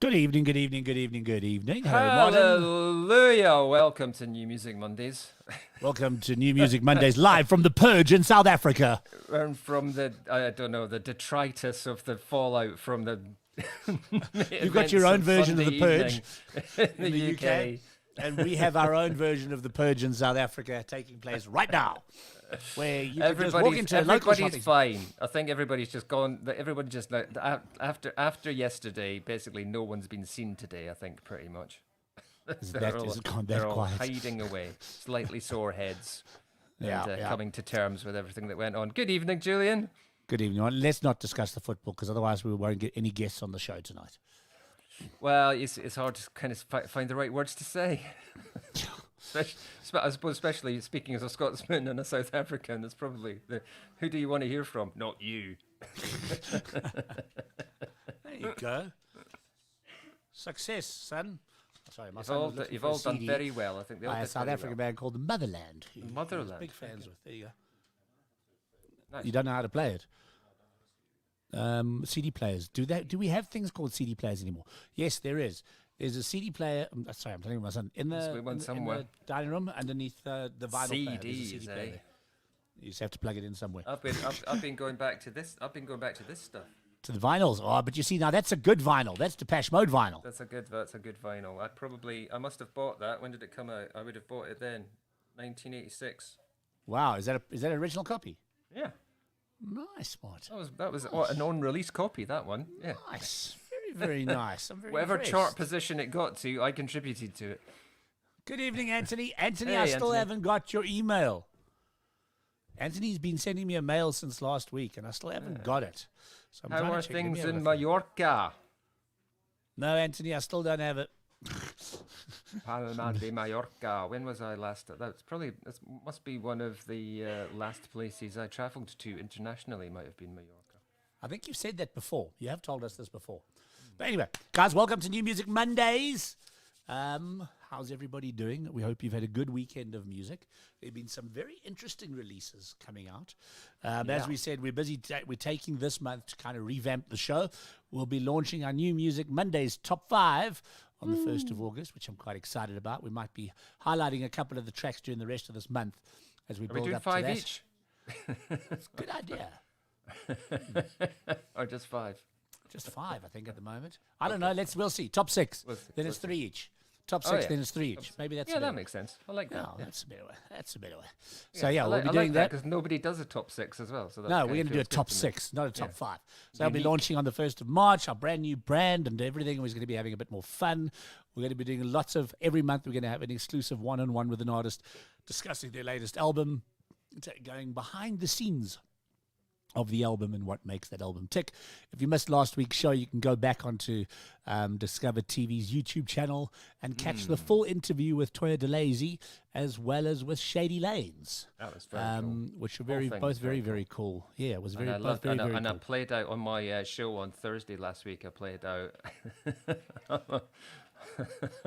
Good evening, good evening, good evening, good evening. Hello, Martin. Hallelujah! Welcome to New Music Mondays. Welcome to New Music Mondays, live from the Purge in South Africa. And from the, I don't know, the detritus of the fallout from the You've got your own version Sunday of the Purge in the UK. And we have our own version of the Purge in South Africa taking place right now. Where you can just walk into a local shopping. Everybody's fine. I think everybody's just gone. Everybody just after yesterday. Basically, no one's been seen today. I think pretty much. They're all quiet. Hiding away, slightly sore heads, and coming to terms with everything that went on. Good evening, Julian. Good evening. Let's not discuss the football because otherwise we won't get any guests on the show tonight. Well, it's hard to kind of find the right words to say. I suppose, especially speaking as a Scotsman and a South African, it's probably who do you want to hear from? Not you. There you go. Success, son. Sorry, you've all done very well. I think by a South African band called the Motherland. Motherland. Big fans with. There you go. Nice. You don't know how to play it. CD players. Do we have things called CD players anymore? Yes, there is. There's a CD player. Sorry, I'm telling my son in the dining room underneath the vinyl player. There's a CD player. You just have to plug it in somewhere. I've been going back to this. I've been going back to this stuff. To the vinyls. Oh, but you see now that's a good vinyl. That's Depeche Mode vinyl. That's a good vinyl. I must have bought that. When did it come out? I would have bought it then, 1986. Wow, is that an original copy? Yeah. Nice, Mart. That was a non-release copy. That one. Yeah. Nice. Very nice. I'm very Whatever impressed. chart position it got to, I contributed to it. Good evening, Anthony. Anthony, Hey, I still Anthony. haven't got your email. Anthony's been sending me a mail since last week, and I still haven't got it. So I'm How trying are to check. Let me things have a in look. Mallorca? No, Anthony, I still don't have it. Palma de Mallorca. When was I last? That must be one of the last places I travelled to internationally. Might have been Mallorca. I think you've said that before. You have told us this before. But anyway, guys, welcome to New Music Mondays. How's everybody doing? We hope you've had a good weekend of music. There have been some very interesting releases coming out. As we said, we're busy. We're taking this month to kind of revamp the show. We'll be launching our New Music Mondays Top 5 on the 1st of August, which I'm quite excited about. We might be highlighting a couple of the tracks during the rest of this month as we build up to that. Are we doing 5 each? It's a good idea. Or just 5? Just 5, I think, at the moment. I don't know. We'll see. Top 6. Then it's 3 each. Top 6, then it's 3 each. Maybe that's that makes sense. I like that. No, that's a better way. So we'll be doing that because nobody does a top 6 as well. So no, we're going to do a top 6, not a top 5. So I'll be launching on the 1st of March, our brand new brand and everything. We're going to be having a bit more fun. We're going to be doing every month we're going to have an exclusive one-on-one with an artist discussing their latest album, going behind the scenes of the album and what makes that album tick. If you missed last week's show, you can go back onto DiscovrTV's YouTube channel and catch the full interview with Toya DeLazy as well as with Shady Lanes. That was very cool. Which were both very cool. Yeah, it was very And cool. I played out on my show on Thursday last week. I played out.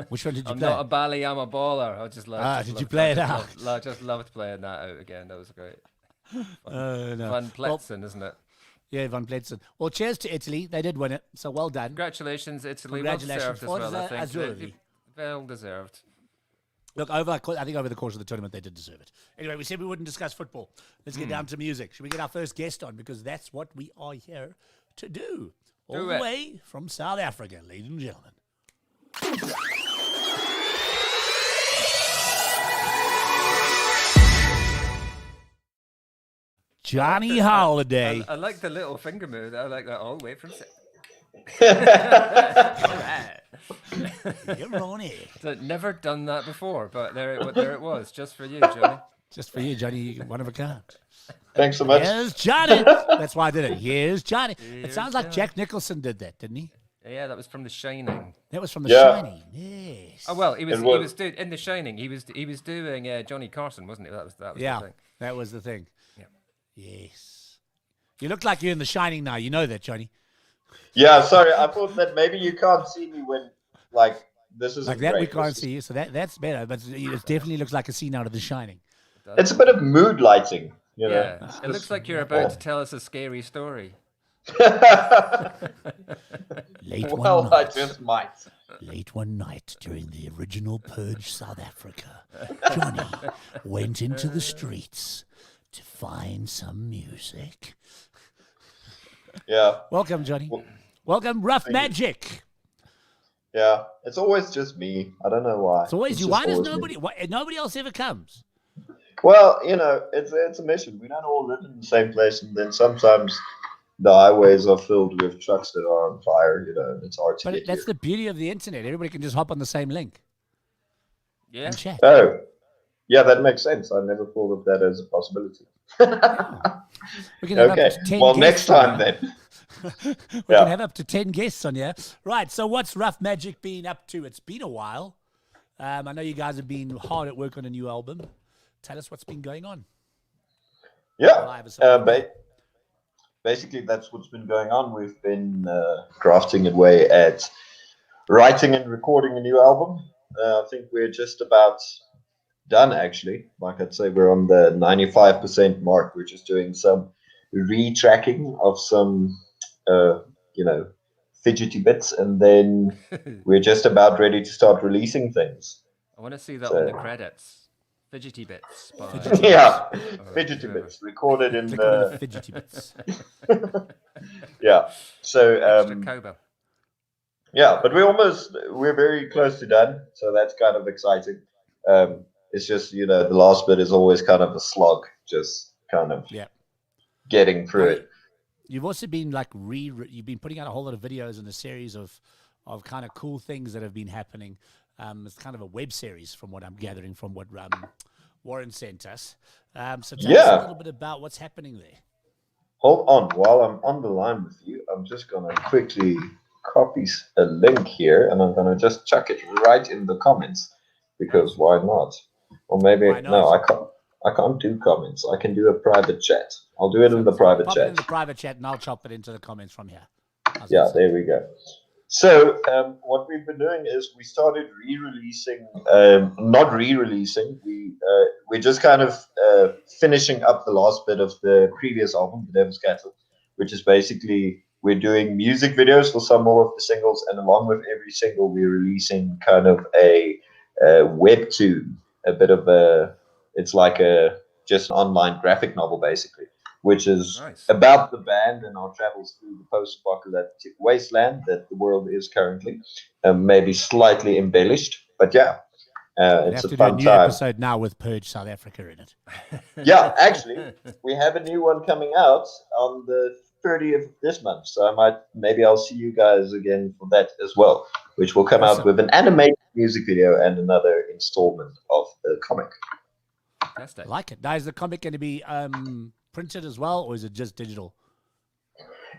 Which one did you I'm play? not a bally, I'm a baller. I just loved. Did you play it out? I just loved playing that out again. That was great. No. Van Pletsen, isn't it? Yeah, Van Pletsen. Well, cheers to Italy. They did win it, so well done. Congratulations, Italy. Congratulations. Well deserved as well, I Azzurri. think. Well deserved. Look, I think over the course of the tournament, they did deserve it. Anyway, we said we wouldn't discuss football. Let's get down to music. Should we get our first guest on? Because that's what we are here to do. All the way from South Africa, ladies and gentlemen. Johnny Holiday. I like the little finger move. I like that all the way from. You're on it. I've never done that before, but there it was, just for you, Johnny. Just for you, Johnny, one of a kind. Thanks so much. Here's Johnny. That's why I did it. Here's Johnny. It sounds like Johnny. Jack Nicholson did that, didn't he? Yeah, that was from The Shining. That was from The Yeah. Shining. Yes. Oh well, he was doing in The Shining. He was doing Johnny Carson, wasn't he? That was the thing. That was the thing. Yeah. Yes. You look like you're in The Shining now. You know that, Johnny. Yeah, sorry. I thought that maybe you can't see me when, this is Like that, we can't see you, so that's better. But it definitely looks like a scene out of The Shining. It's a bit of mood lighting, you know. Yeah, it looks like you're about to tell us a scary story. Late Well, one I night. just might. Late one night during the original Purge South Africa, Johnny went into the streets to find some music. Yeah. Welcome, Johnny. Well, Welcome, Rough thank you. Magic. Yeah. It's always just me. I don't know why. It's always you. just Why does always me. nobody else ever comes? Well, it's a mission. We don't all live in the same place, and then sometimes the highways are filled with trucks that are on fire. And it's hard to But get that's here. the beauty of the internet. Everybody can just hop on the same link Yeah. and chat. Oh, yeah, that makes sense. I never thought of that as a possibility. We can have Okay. up to 10 Well, guests next on time here. then. We Yeah. can have up to 10 guests on here. Right, so what's Rough Magic been up to? It's been a while. I know you guys have been hard at work on a new album. Tell us what's been going on. Yeah. Live or something like that. Basically, that's what's been going on. We've been crafting away at writing and recording a new album. I think we're just about done, actually. Like I'd say, we're on the 95% mark. We're just doing some retracking of some, fidgety bits, and then we're just about ready to start releasing things. I want to see that So- on the credits. Fidgety Bits. By, Yeah, or fidgety whoever. bits recorded in Click on the the fidgety bits. yeah. So Extra Kobo. yeah, but we're very close to done, so that's kind of exciting. It's just the last bit is always kind of a slog, just kind of Yeah. getting through it. You've also been like you've been putting out a whole lot of videos and a series of kind of cool things that have been happening. It's kind of a web series from what I'm gathering from what Warren sent us. So tell us a little bit about what's happening there. Hold on, while I'm on the line with you, I'm just gonna quickly copy a link here, and I'm gonna just chuck it right in the comments because why not? Or maybe Why not? no, I can't. I can't do comments. I can do a private chat. I'll do it in the private Pop chat. it in the private chat, and I'll chop it into the comments from here. How's Yeah, that sound? there we go. So what we've been doing is we started re-releasing, not re-releasing. We're just kind of finishing up the last bit of the previous album, The Devil's Cattle, which is basically we're doing music videos for some more of the singles, and along with every single, we're releasing kind of a webtoon, a bit of a. It's like just an online graphic novel, basically, which is Nice. about the band and our travels through the post-apocalyptic wasteland that the world is currently, maybe slightly embellished, but yeah, We'd it's have a to do a fun new time. episode now with Purge South Africa in it. Yeah, actually, we have a new one coming out on the 30th of this month, so maybe I'll see you guys again for that as well, which will come out Awesome. with an animated music video and another installment of the comic. I Fantastic. like it. Now, is the comic going to be printed as well, or is it just digital?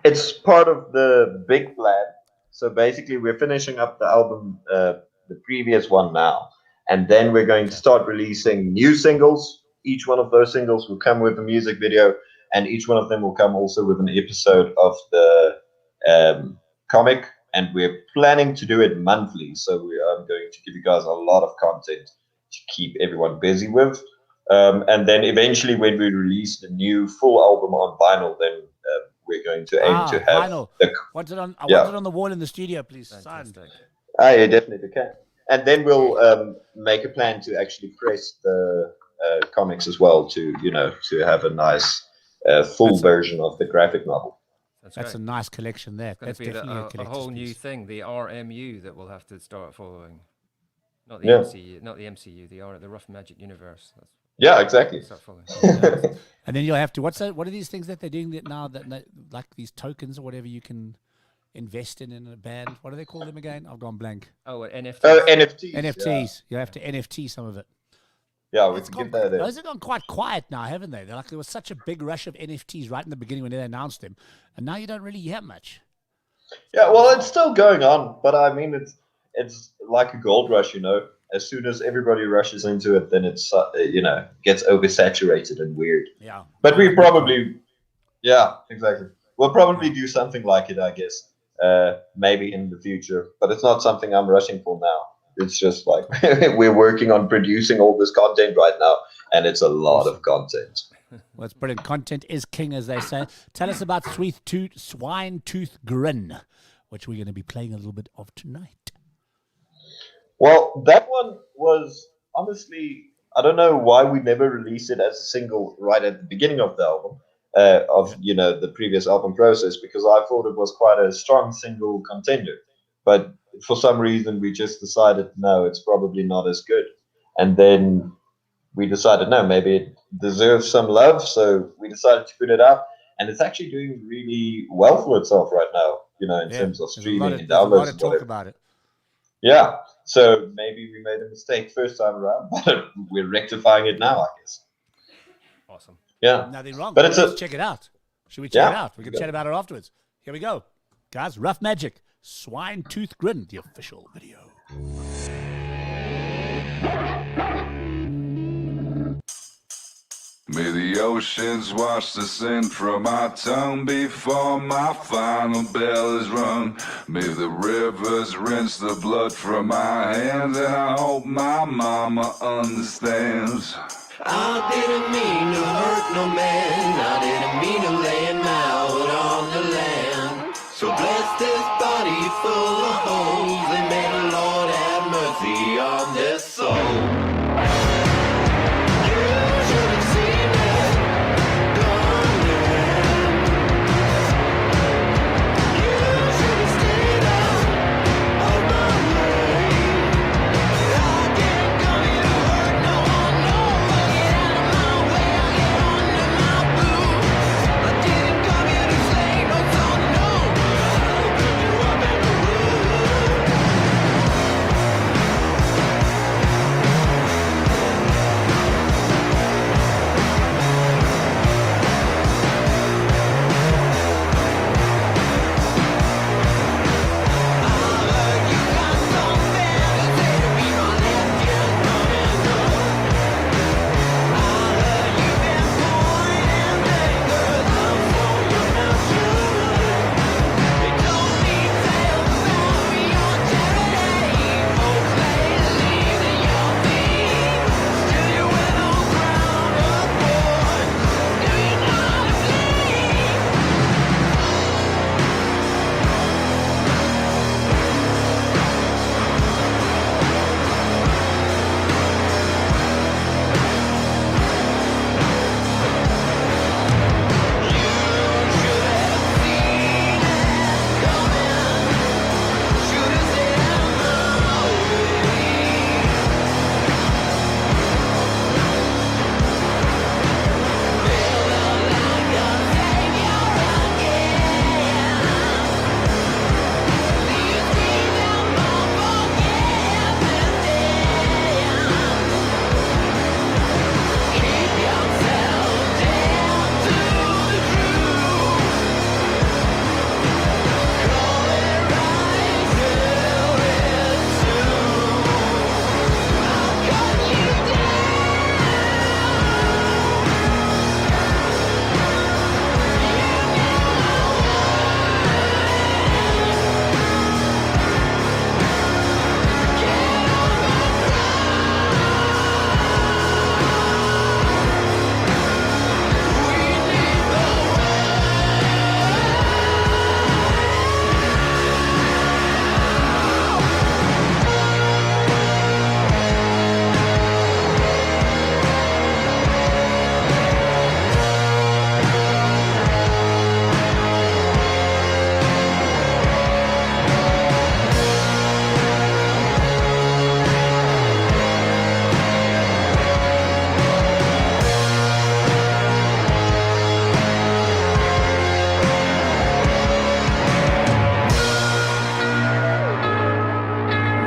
It's part of the big plan. So basically, we're finishing up the album, the previous one now, and then we're going to start releasing new singles. Each one of those singles will come with a music video, and each one of them will come also with an episode of the comic. And we're planning to do it monthly, so I'm going to give you guys a lot of content to keep everyone busy with. And then eventually, when we release the new full album on vinyl, then we're going to aim to have vinyl. the. I want Yeah. it on the wall in the studio, please. Signed. Fantastic. Yeah, definitely can. And then we'll make a plan to actually press the comics as well to have a nice full version of the graphic novel. That's a great. nice collection there. It's going That's to be definitely a a collector's whole new piece. thing, the RMU that we'll have to start following. Not the Yeah. MCU, not the MCU, the Rough Magic universe. That's Yeah, exactly. start following. And then you'll have to. What are these things that they're doing now? Like these tokens or whatever you can invest in a band. What do they call them again? I've gone blank. Oh, NFTs. Oh, NFTs. NFTs. You have to NFT some of it. Yeah, we It's can give gone, that. those have gone quite quiet now, haven't they? There was such a big rush of NFTs right in the beginning when they announced them, and now you don't really hear much. Yeah, well, it's still going on, but I mean, it's like a gold rush, As soon as everybody rushes into it, then it's gets oversaturated and weird. Yeah. But we probably, yeah, exactly. We'll probably do something like it, I guess, maybe in the future. But it's not something I'm rushing for now. It's just like we're working on producing all this content right now, and it's a lot of content. Well, it's brilliant. Content is king, as they say. Tell us about Swine Tooth Grin, which we're going to be playing a little bit of tonight. Well, that one was honestly, I don't know why we never released it as a single right at the beginning of the album, the previous album process, because I thought it was quite a strong single contender. But for some reason, we just decided, no, it's probably not as good. And then we decided, no, maybe it deserves some love. So we decided to put it out. And it's actually doing really well for itself right now, in terms of streaming and There's a lot downloads of and talk whatever. about it. Yeah, so maybe we made a mistake first time around, but we're rectifying it now, I guess. Awesome. Yeah. Nothing wrong. But Let's check it out. Should we check it out? We can chat about it afterwards. Here we go. Guys, Rough Magic, Swine Tooth Grin, the official video. May the oceans wash the sin from my tongue before my final bell is rung. May the rivers rinse the blood from my hands, and I hope my mama understands. I didn't mean to hurt no man, I didn't mean to lay him out on the land. So bless this body full of holes, and may the Lord have mercy on this soul.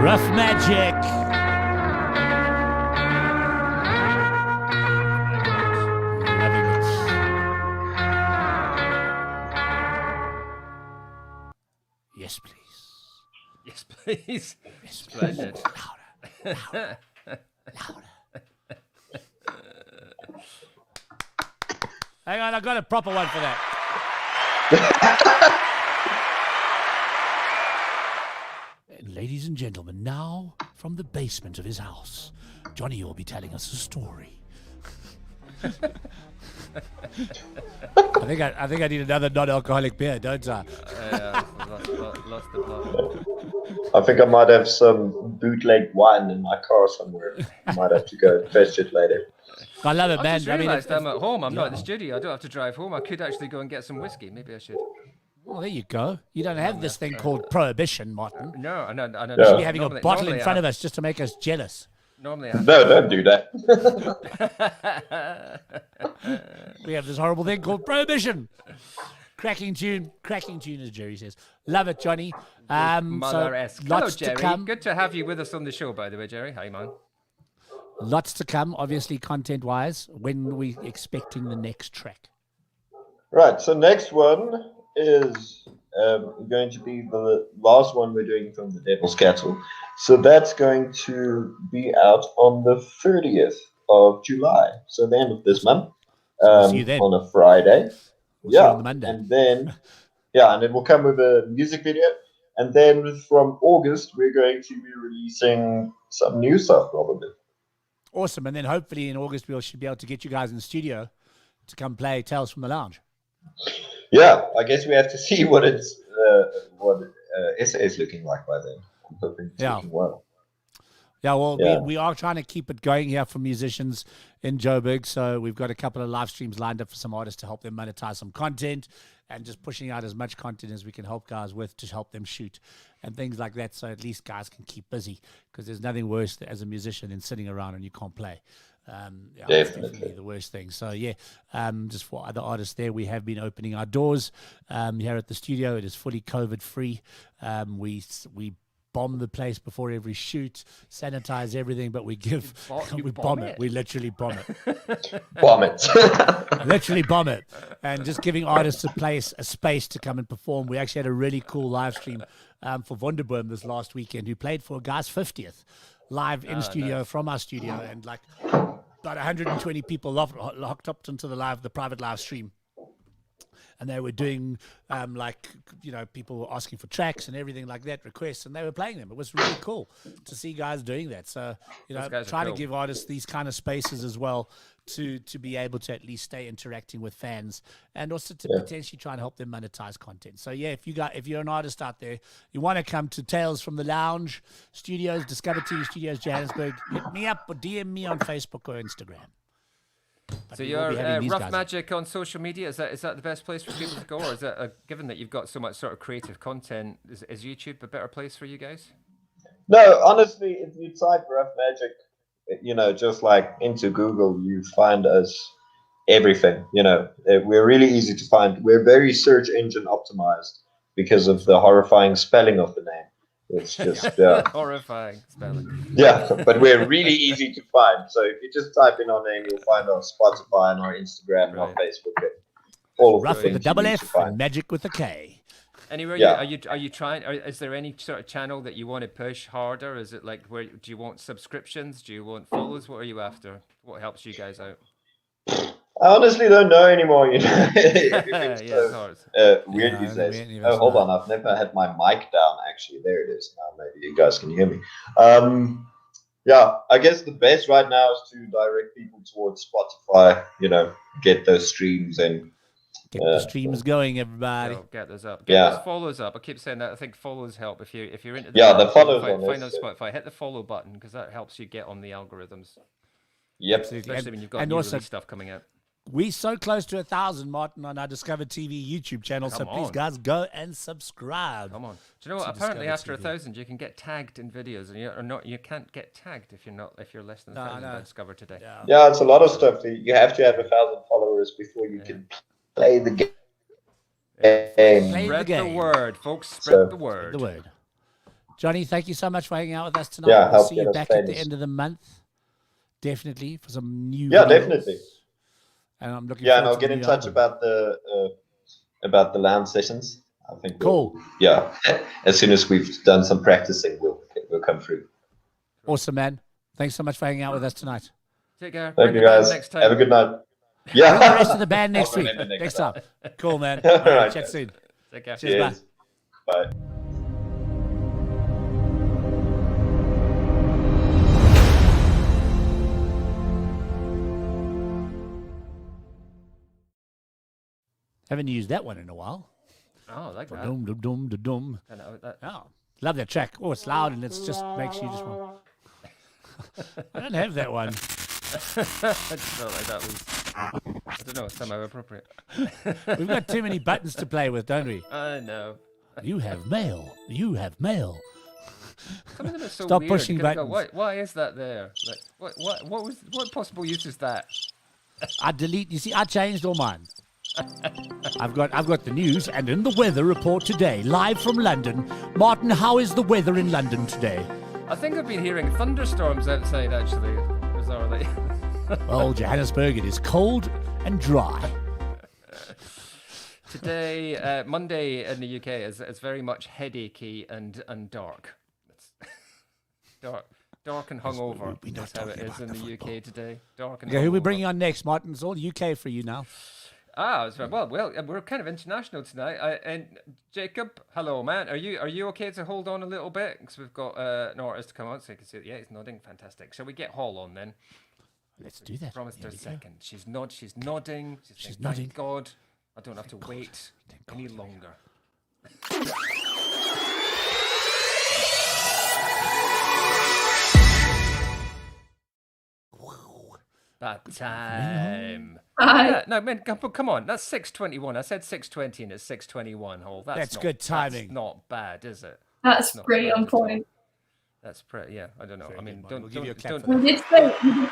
Rough Magic. Loving it. Yes, please. Yes, please. Yes, please. Splendid. Louder. Louder. Hang on, I got a proper one for that. Ladies and gentlemen, now from the basement of his house, Johnny will be telling us a story. I think I need another non-alcoholic beer, don't I? Lost the plot. I think I might have some bootleg wine in my car somewhere. I might have to go and fetch it later. I love it, I man. just I mean, realised I'm at home. I'm not in the studio. I don't have to drive home. I could actually go and get some whiskey. Maybe I should. well, there you go. You don't have this thing called prohibition, Martin. No, I know. Yeah. You should be having a bottle in front of us just to make us jealous. Normally, I have No, don't do that. We have this horrible thing called prohibition. Cracking tune, as Jerry says. Love it, Johnny. Mother-esque. So Hello, lots to Jerry. come. Good to have you with us on the show, by the way, Jerry. Hi, man. Lots to come, obviously, content-wise. When are we expecting the next track? Right, so next one is going to be the last one we're doing from the Devil's Cattle. So that's going to be out on the 30th of July, so the end of this month, we'll see you then. on a Friday. See you on the Monday. And then, and it will come with a music video. And then from August, we're going to be releasing some new stuff, probably. Awesome. And then hopefully in August, we should be able to get you guys in the studio to come play Tales from the Lounge. Yeah, I guess we have to see what SA is looking like by then. I'm hoping it's looking well. Yeah, well, we are trying to keep it going here for musicians in Joburg. So we've got a couple of live streams lined up for some artists to help them monetize some content and just pushing out as much content as we can help guys with to help them shoot and things like that. So at least guys can keep busy because there's nothing worse as a musician than sitting around and you can't play. It's definitely the worst thing. So just for other artists there, we have been opening our doors here at the studio. It is fully COVID free. We bomb the place before every shoot, sanitize everything, but we bomb it. We literally bomb it. Bomb it. Literally bomb it. And just giving artists a space to come and perform. We actually had a really cool live stream for Wonderboom this last weekend, who played for a guy's 50th live in studio from our studio, and like about 120 people locked up into the private live stream. And they were doing people were asking for tracks and everything like that, requests, and they were playing them. It was really cool to see guys doing that. So, trying to give artists these kind of spaces as well to be able to at least stay interacting with fans and also to potentially try and help them monetize content. So if you're an artist out there, you want to come to Tales from the Lounge Studios, DiscovrTV Studios, Johannesburg, hit me up or DM me on Facebook or Instagram. But so you're Rough Magic on social media. Is that the best place for people to go, or is it given that you've got so much sort of creative content? Is YouTube a better place for you guys? No, honestly, if you type Rough Magic, just like into Google, you find us everything. We're really easy to find. We're very search engine optimized because of the horrifying spelling of the name. It's just horrifying spelling. Yeah, but we're really easy to find. So if you just type in our name, you'll find our Spotify and our Instagram and our Facebook. All of Rough with a double F and Magic with a K. Anywhere, are you trying? Is there any sort of channel that you want to push harder? Is it like do you want subscriptions? Do you want follows? What are you after? What helps you guys out? I honestly don't know anymore. Everything's weird these days. Hold on, I've never had my mic down. Actually, there it is. Now maybe you guys can hear me. I guess the best right now is to direct people towards Spotify. Get those streams and get the streams going, everybody. Get those up. Get those follows up. I keep saying that. I think follows help if you're into the follows. Find on Spotify. Hit the follow button because that helps you get on the algorithms. Yep, especially when you've got new stuff coming out. We're so close to 1,000, Martin, on our DiscovrTV YouTube channel. Please, guys, go and subscribe. Come on. Do you know what? Apparently, after 1,000, you can get tagged in videos, and you can't get tagged if you're less than 1,000. I discovered today. Yeah, it's a lot of stuff. You have to have 1,000 followers before you can play the game. Spread the word, folks. Spread the word. Johnny, thank you so much for hanging out with us tonight. We'll see you back at the end of the month. Definitely for some new. Yeah, definitely. And I'm looking. And I'll get in touch about the lounge sessions. I think. Cool. As soon as we've done some practicing, we'll come through. Awesome, man. Thanks so much for hanging out with us tonight. Take care. Thank you, guys. Next time. Have a good night. Bring the rest of the band next week. Next time. Cool, man. All right, chat soon. Take care. Cheers. Bye. Haven't used that one in a while. Oh, I like that. Dum dum dum dum dum. I know that. Oh, love that track. Oh, it's loud and it's just makes you just want. I don't have that one. I just felt like that was, I don't know, somehow appropriate. We've got too many buttons to play with, don't we? I know. You have mail. You have mail. Some of them are so Stop weird. pushing You gotta go, buttons. why is that there? Like, what possible use is that? I delete. You see, I changed all mine. I've got the news and in the weather report today, live from London. Martin, how is the weather in London today? I think I've been hearing thunderstorms outside, actually, bizarrely. Oh, Johannesburg, it is cold and dry. Today, Monday in the UK, is very much headachy and dark. It's dark and hungover. we're not That's how it talking is about in the the UK today. Dark and Okay, who are we hungover. bringing on next, Martin? It's all UK for you now. Well, we're kind of international tonight. And Jacob, hello, man. Are you okay to hold on a little bit? Because we've got an artist to come on, so you can see. Yeah, he's nodding. Fantastic. Shall we get Hall on then? Let's do that. Promised her Here a we go. second. She's nodding. She's saying, nodding. Thank God, I don't have to wait any longer. That time. Hi. Yeah, no, man, come on. That's 6:21. I said 6:20 and it's 6:21. Hall. That's not, good timing. That's not bad, is it? That's not pretty bad on at all. point. That's pretty. Yeah, I don't know. Very I mean, good, Martin. don't We'll give you a clap don't. for You did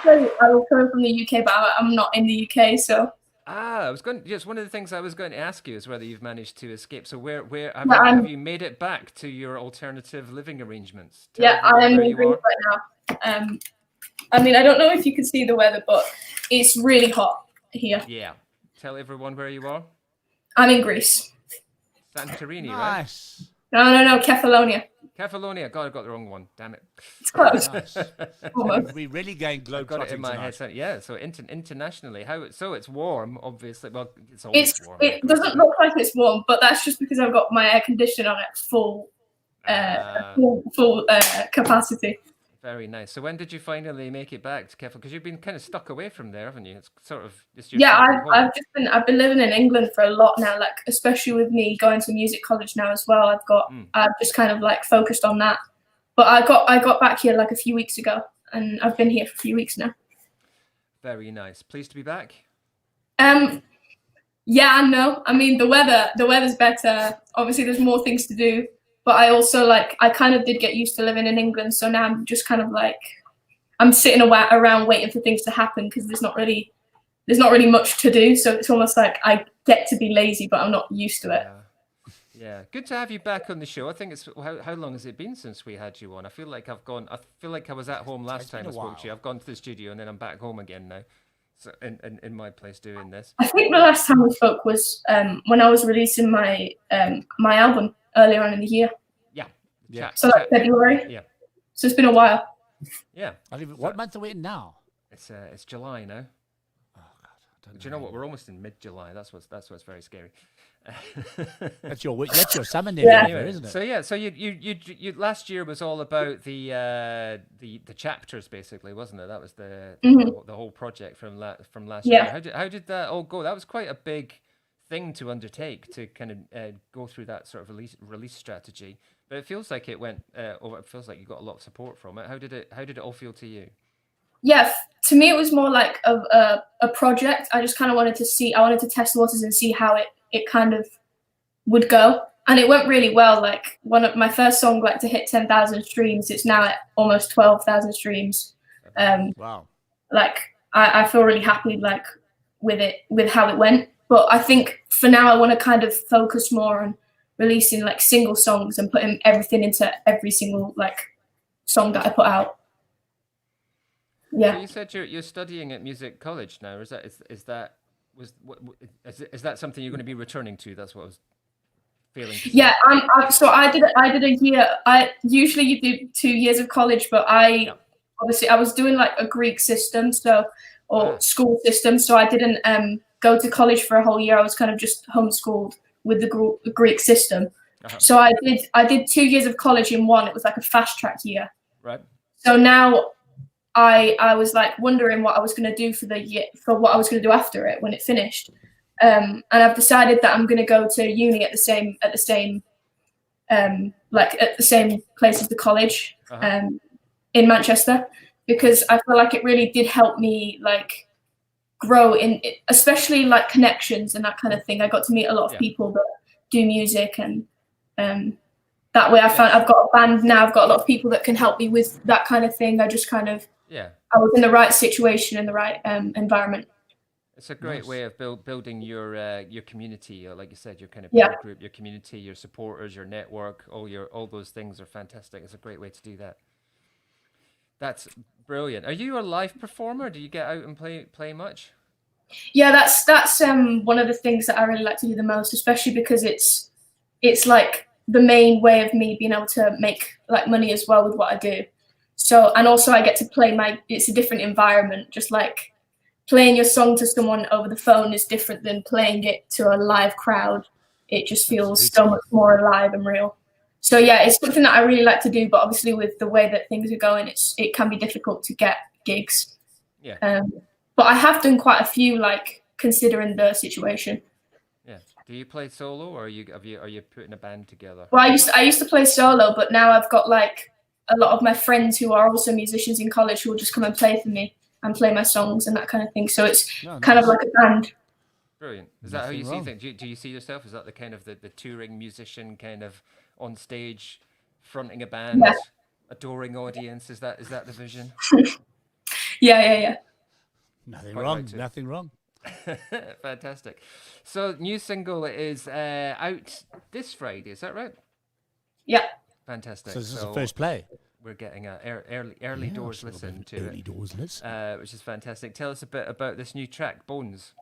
say I was coming from the UK, but I'm not in the UK, so I was going. Yes, one of the things I was going to ask you is whether you've managed to escape. So where have, Yeah, have you made it back to your alternative living arrangements? Tell yeah, I everyone am where in you Greece are. right now. I mean, I don't know if you can see the weather, but it's really hot here. Yeah. Tell everyone where you are. I'm in Greece. Santorini, right? Nice. No, Kefalonia. Kefalonia. God, I got the wrong one. Damn it. It's close. Nice. Almost. We're really going I've got it in globetrotting my tonight. head. Yeah. So internationally, so it's warm, obviously. Well, it's always warm. in It Greece. doesn't look like it's warm, but that's just because I've got my air conditioner on at full capacity. Very nice. So when did you finally make it back to Kefalonia? Because you've been kind of stuck away from there, haven't you? It's sort of it's your Yeah, second home. I've been living in England for a lot now, like especially with me going to music college now as well. I've just kind of like focused on that. But I got back here like a few weeks ago, and I've been here for a few weeks now. Very nice. Pleased to be back. Yeah, I know. I mean, the weather's better. Obviously, there's more things to do. But I also I kind of did get used to living in England, so now I'm just kind of I'm sitting around waiting for things to happen because there's not really much to do. So it's almost like I get to be lazy, but I'm not used to it. Yeah. Good to have you back on the show. I think it's how long has it been since we had you on? I feel like I was at home last time I spoke to you. I've gone to the studio and then I'm back home again now. So in my place doing this. I think the last time we spoke was when I was releasing my my album earlier on in the year. Yeah. So like February. Yeah. So it's been a while. Yeah. What month are we in now? It's July now. Oh God! Do you know what? We're almost in mid-July. That's what's very scary. That's your summer Yeah. nearly over, isn't it? So you last year was all about the chapters basically, wasn't it? That was the whole project from last Yeah. year. How did that all go? That was quite a big thing to undertake to kind of go through that sort of release strategy. But it feels like it went, or it feels like you got a lot of support from it. How did it all feel to you? Yeah, to me it was more like a project. I just kind of wanted to test the waters and see how it kind of would go. And it went really well. Like one of my first song, to hit 10,000 streams, it's now at almost 12,000 streams. Wow. I feel really happy with how it went. But I think for now I want to kind of focus more on releasing single songs and putting everything into every single song that I put out. Yeah. So you said you're studying at music college now. Is that something you're going to be returning to? That's what I was feeling. Yeah. So I did a year. Usually you do 2 years of college, but obviously I was doing a Greek system, school system. So I didn't go to college for a whole year. I was kind of just homeschooled with the Greek system. Uh-huh. So I did 2 years of college in one. It was like a fast track year. Right. So now I was wondering what I was going to do for what I was going to do after it when it finished. and I've decided that I'm going to go to uni at the same place as the college in Manchester, because I feel like it really did help me like grow in, especially like connections and that kind of thing. I got to meet a lot of people that do music, and that way I found I've got a band now. I've got a lot of people that can help me with that kind of thing. I just kind of I was in the right situation, in the right environment. It's a great way of building your community, or like you said, your kind of peer group, your community, your supporters, your network. All those things are fantastic. It's a great way to do that. That's brilliant. Are you a live performer? Do you get out and play much? Yeah, that's one of the things that I really like to do the most, especially because it's like the main way of me being able to make like money as well with what I do. So, and also I get to play it's a different environment. Just like playing your song to someone over the phone is different than playing it to a live crowd. It just feels so much more alive and real. So yeah, it's something that I really like to do, but obviously with the way that things are going, it can be difficult to get gigs. Yeah. But I have done quite a few, like considering the situation. Yeah. Do you play solo, or are you putting a band together? Well, I used to play solo, but now I've got like a lot of my friends who are also musicians in college who will just come and play for me and play my songs and that kind of thing. So it's kind of like a band. Brilliant. Is that how you see things? Do you see yourself? Is that the kind of the touring musician kind of on stage, fronting a band, adoring audience? Is that the vision? Yeah. Nothing wrong. Nothing wrong. Fantastic. So new single is out this Friday. Is that right? Yeah. Fantastic. So this is the first play. We're getting an early doors listen to early doors listen, which is fantastic. Tell us a bit about this new track, Bones.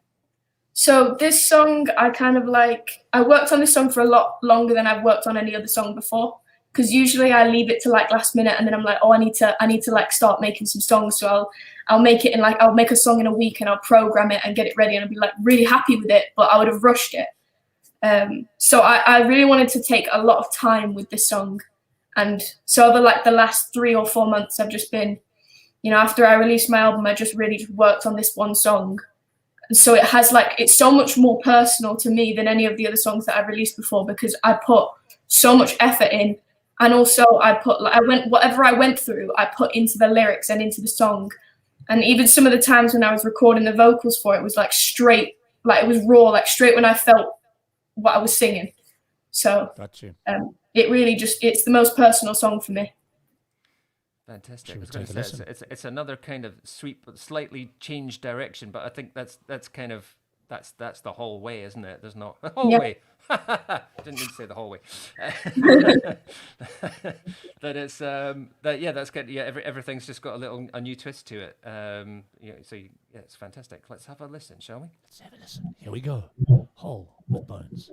So this song, I worked on this song for a lot longer than I've worked on any other song before, because usually I leave it to like last minute, and then I'm like, oh, I need to like start making some songs. So I'll make it in like, I'll make a song in a week and I'll program it and get it ready, and I'll be like really happy with it, but I would have rushed it. So I really wanted to take a lot of time with this song. And so over like the last 3 or 4 months, I've just been, after I released my album, I just really worked on this one song. And so it's so much more personal to me than any of the other songs that I've released before, because I put so much effort in. And also whatever I went through, I put into the lyrics and into the song. And even some of the times when I was recording the vocals for it was like straight, like it was raw, like straight when I felt what I was singing. So got you. It really it's the most personal song for me. Fantastic. I was going to say, it's another kind of sweet but slightly changed direction, but I think that's the whole way, isn't it? There's not the whole way. Didn't mean to say the whole way. But it's that's good. Yeah, everything's just got a new twist to it. It's fantastic. Let's have a listen, shall we? Let's have a listen. Here we go. Hole with Bones.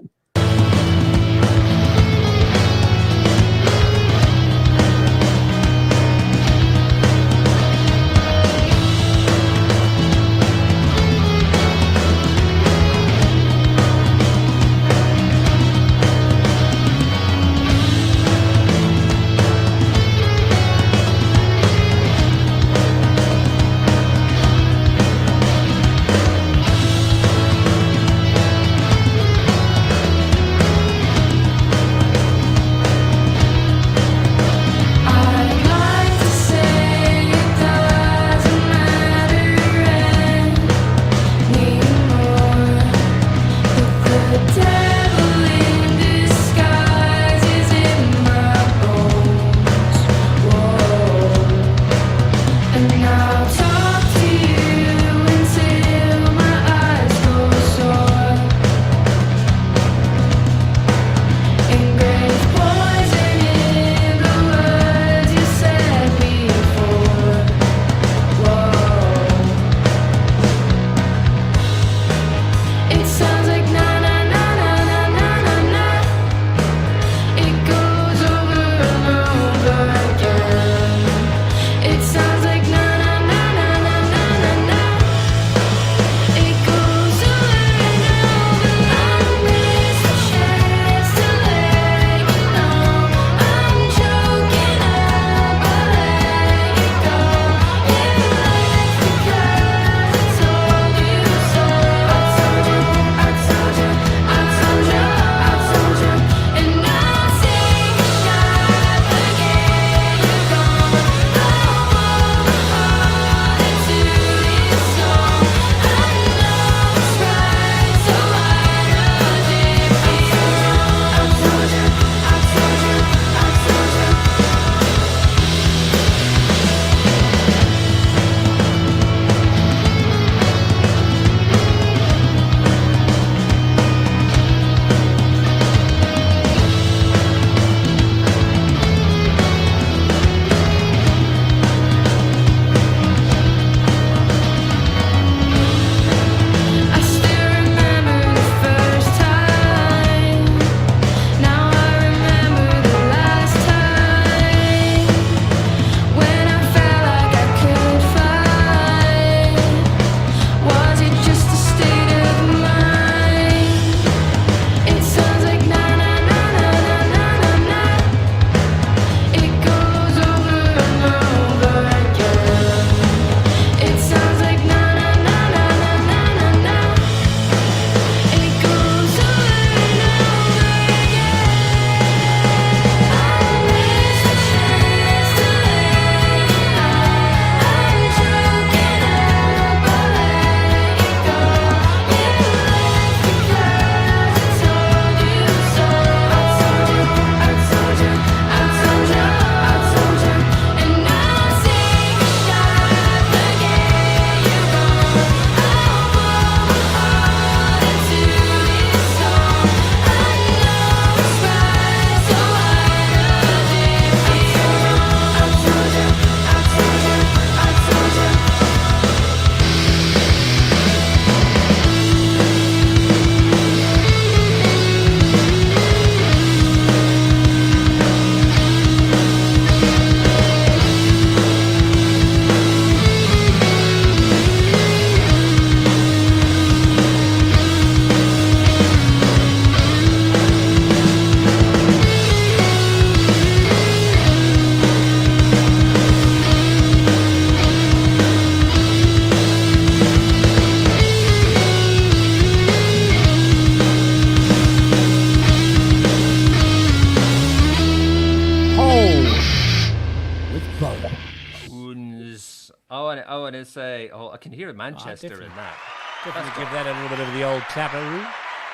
to say, oh, I can hear Manchester in definitely. that. Definitely give that a little bit of the old clapperoo.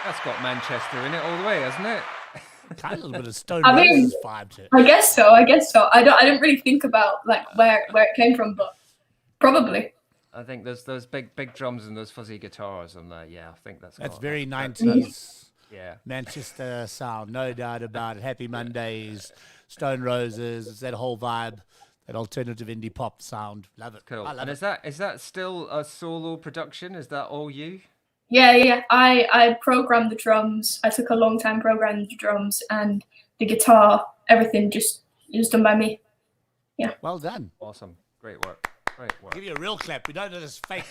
That's got Manchester in it all the way, hasn't it? Kind of a little bit of Stone I mean, Roses vibe to it. I guess so. I didn't really think about like where it came from, but probably. I think there's those big drums and those fuzzy guitars. I'm like, yeah, I think that's Very 90s. Yeah. Manchester sound, no doubt about it. Happy Mondays, Stone Roses, it's that whole vibe, that alternative indie pop sound. Love it. Cool. I love And it. is that still a solo production? Is that all you? Yeah. I programmed the drums. I took a long time programming the drums and the guitar. Everything just is done by me. Yeah. Well done. Awesome. Great work. Great work. Give you a real clap. We don't do this fake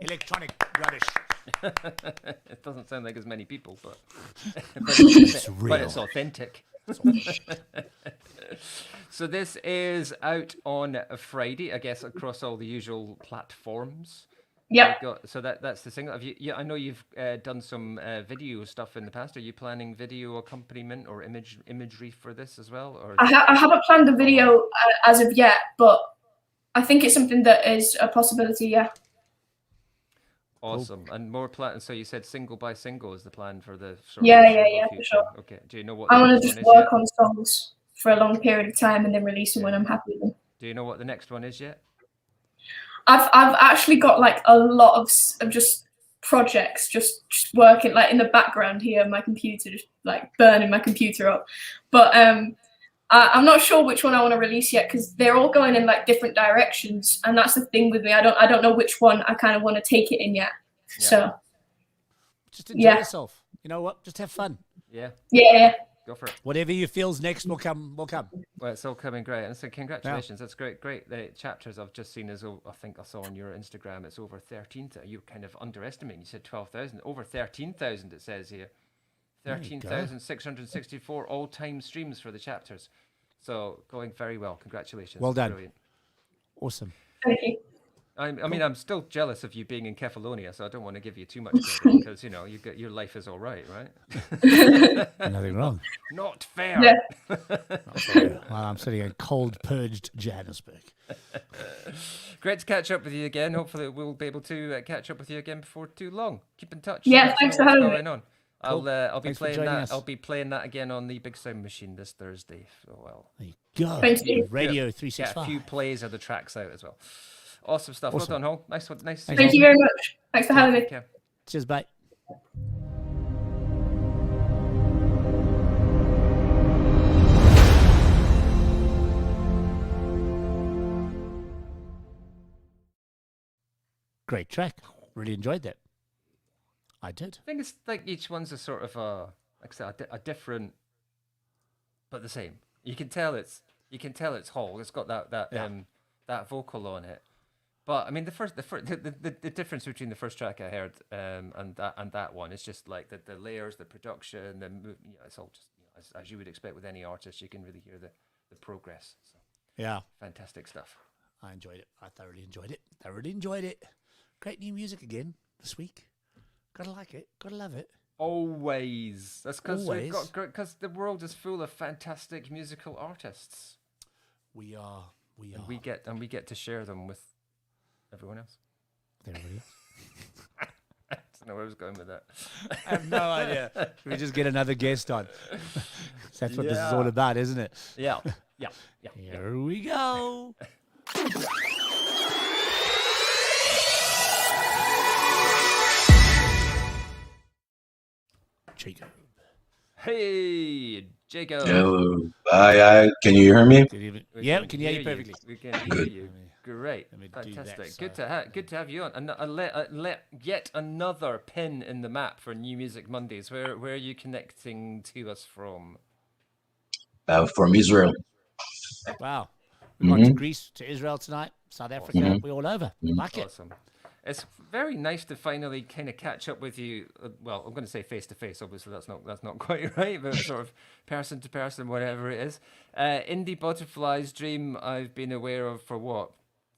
electronic rubbish. It doesn't sound like as many people, but It's real. but it's authentic. So this is out on a Friday, I guess, across all the usual platforms. Yep. So that's the single. Have you? Yeah, I know you've done some video stuff in the past. Are you planning video accompaniment or imagery for this as well? Or I haven't planned the video as of yet, but I think it's something that is a possibility. Yeah. awesome. And more plan. So you said single by single is the plan for the sort Yeah, of yeah, future. for sure. Okay. Do you know what? I the want next to just one is work yet? on songs for a long period of time and then release them when I'm happy with them. Do you know what the next one is yet? I've actually got like a lot of just projects just working like in the background here, my computer just like burning my computer up. But I'm not sure which one I want to release yet because they're all going in like different directions, and that's the thing with me. I don't know which one I kind of want to take it in yet. Yeah. So Just enjoy Yeah. yourself. You know what? Just have fun. Yeah. yeah. Go for it. Whatever you feels next will come. Well, it's all coming great, and so congratulations. That's great. The chapters I've just seen is I think I saw on your Instagram. It's over 13,000. You kind of underestimating. You said 12,000. Over 13,000. It says here. There you go. 13,664 all-time streams for the chapters. So going very well. Congratulations. Well done. Brilliant. Awesome. Thank you. I mean, I'm still jealous of you being in Kefalonia, so I don't want to give you too much credit because your life is all right, right? Nothing wrong. Not fair. Yeah. While I'm sitting in cold, purged Johannesburg. Great to catch up with you again. Hopefully, we'll be able to catch up with you again before too long. Keep in touch. Yeah, Let us thanks know for what's having me. going on. Cool. I'll be Thanks for playing joining that. us. I'll be playing that again on the Big Sound Machine this Thursday. Oh, well, There you go. Thank you. Radio get 365. a few plays of the tracks out as well. Awesome stuff. Awesome. Well done, Hall. Nice one. Nice. Thanks, Thank you very much. Thanks for having me. Take care. Cheers, bye. Great track. Really enjoyed that. I did. I think it's like each one's a sort of like I said, a different, but the same. You can tell it's Hall. It's got that Yeah. that vocal on it. But I mean, the difference between the first track I heard and that one is just like the layers, the production, it's all just as you would expect with any artist. You can really hear the progress. So Yeah. fantastic stuff. I enjoyed it. I thoroughly enjoyed it. Thoroughly enjoyed it. Great new music again this week. Gotta like it. Gotta love it. Always. That's because we've Always. got because the world is full of fantastic musical artists. We are. And we get to share them with everyone else. Everybody else. I don't know where I was going with that. I have no idea. Should we just get another guest on? That's what this is Yeah. all about, isn't it? Yeah. Here we go. Jacob. Hey, Jacob. Hello. Can you hear me? Yeah, can you hear you perfectly? We can hear you. Great. Let me do that, Fantastic. so- Good to have you on. And yet another pin in the map for New Music Mondays. Where are you connecting to us from? From Israel. Wow. We went to Greece, to Israel tonight, South Africa. We're all over. Like it. Awesome. It's very nice to finally kind of catch up with you. Well, I'm going to say face to face. Obviously, that's not quite right, but sort of person to person, whatever it is. Indie Butterfly's Dream. I've been aware of for what,